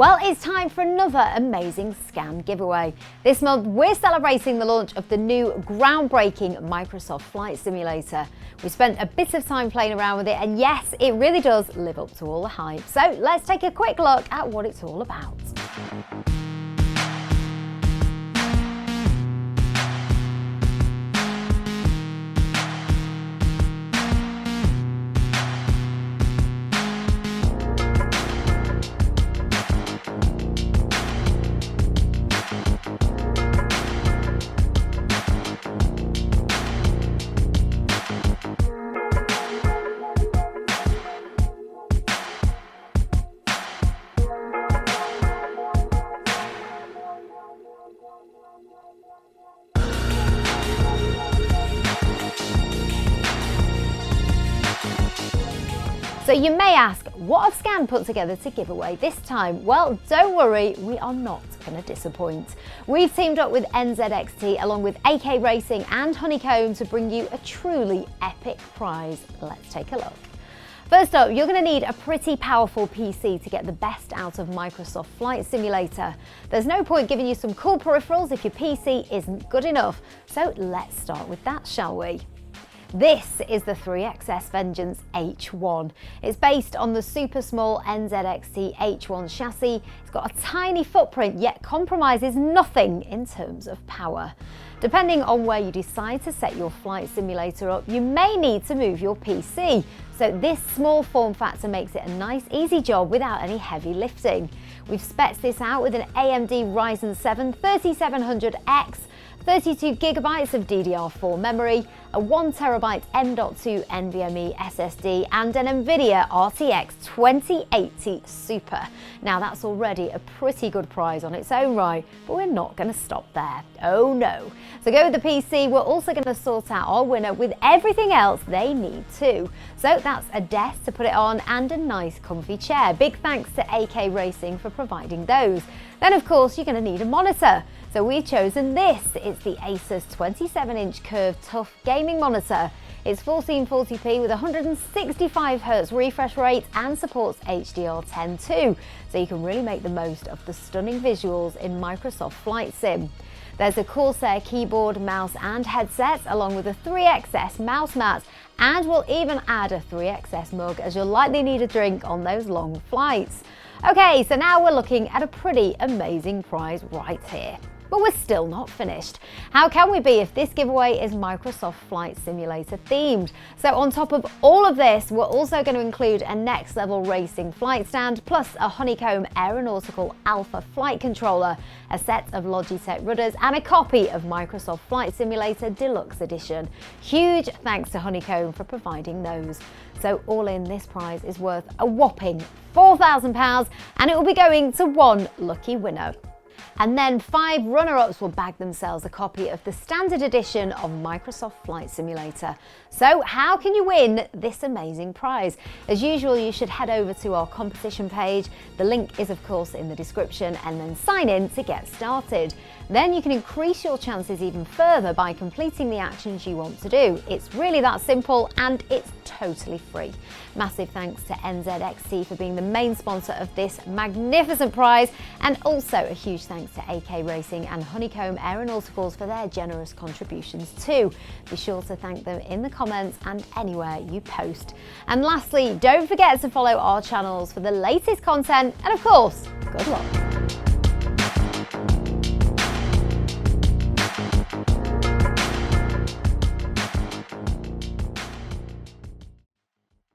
Well, it's time for another amazing scan giveaway. This month, we're celebrating the launch of the new groundbreaking Microsoft Flight Simulator. We spent a bit of time playing around with it, and yes, it really does live up to all the hype. So let's take a quick look at what it's all about. So you may ask, what have Scan put together to give away this time? Well, don't worry, we are not going to disappoint. We've teamed up with NZXT along with AK Racing and Honeycomb to bring you a truly epic prize. Let's take a look. First up, you're going to need a pretty powerful PC to get the best out of Microsoft Flight Simulator. There's no point giving you some cool peripherals if your PC isn't good enough. So let's start with that, shall we? This is the 3XS Vengeance H1. It's based on the super small NZXT H1 chassis. It's got a tiny footprint, yet compromises nothing in terms of power. Depending on where you decide to set your flight simulator up, you may need to move your PC. So this small form factor makes it a nice, easy job without any heavy lifting. We've spec'd this out with an AMD Ryzen 7 3700X, 32GB of DDR4 memory, a 1TB M.2 NVMe SSD and an NVIDIA RTX 2080 Super. Now that's already a pretty good prize on its own right, but we're not going to stop there. Oh no. So go with the PC, we're also going to sort out our winner with everything else they need too. So that's a desk to put it on and a nice comfy chair. Big thanks to AK Racing for providing those. Then of course you're going to need a monitor. So we've chosen this. It's the Asus 27-inch curved tough gaming monitor. It's 1440p with 165Hz refresh rate and supports HDR10 too. So you can really make the most of the stunning visuals in Microsoft Flight Sim. There's a Corsair keyboard, mouse and headset along with a 3XS mouse mat, and we'll even add a 3XS mug as you'll likely need a drink on those long flights. Okay, so now we're looking at a pretty amazing prize right here. But we're still not finished. How can we be if this giveaway is Microsoft Flight Simulator themed? So on top of all of this, we're also going to include a next level racing flight stand, plus a Honeycomb Aeronautical Alpha flight controller, a set of Logitech rudders and a copy of Microsoft Flight Simulator Deluxe Edition. Huge thanks to Honeycomb for providing those. So all in, this prize is worth a whopping £4,000 and it will be going to one lucky winner. And then 5 runner-ups will bag themselves a copy of the standard edition of Microsoft Flight Simulator. So how can you win this amazing prize? As usual, you should head over to our competition page. The link is of course in the description, and then sign in to get started. Then you can increase your chances even further by completing the actions you want to do. It's really that simple and it's totally free. Massive thanks to NZXT for being the main sponsor of this magnificent prize, and also a huge thanks to AK Racing and Honeycomb Aeronauticals for their generous contributions too. Be sure to thank them in the comments and anywhere you post. And lastly, don't forget to follow our channels for the latest content, and of course, good luck.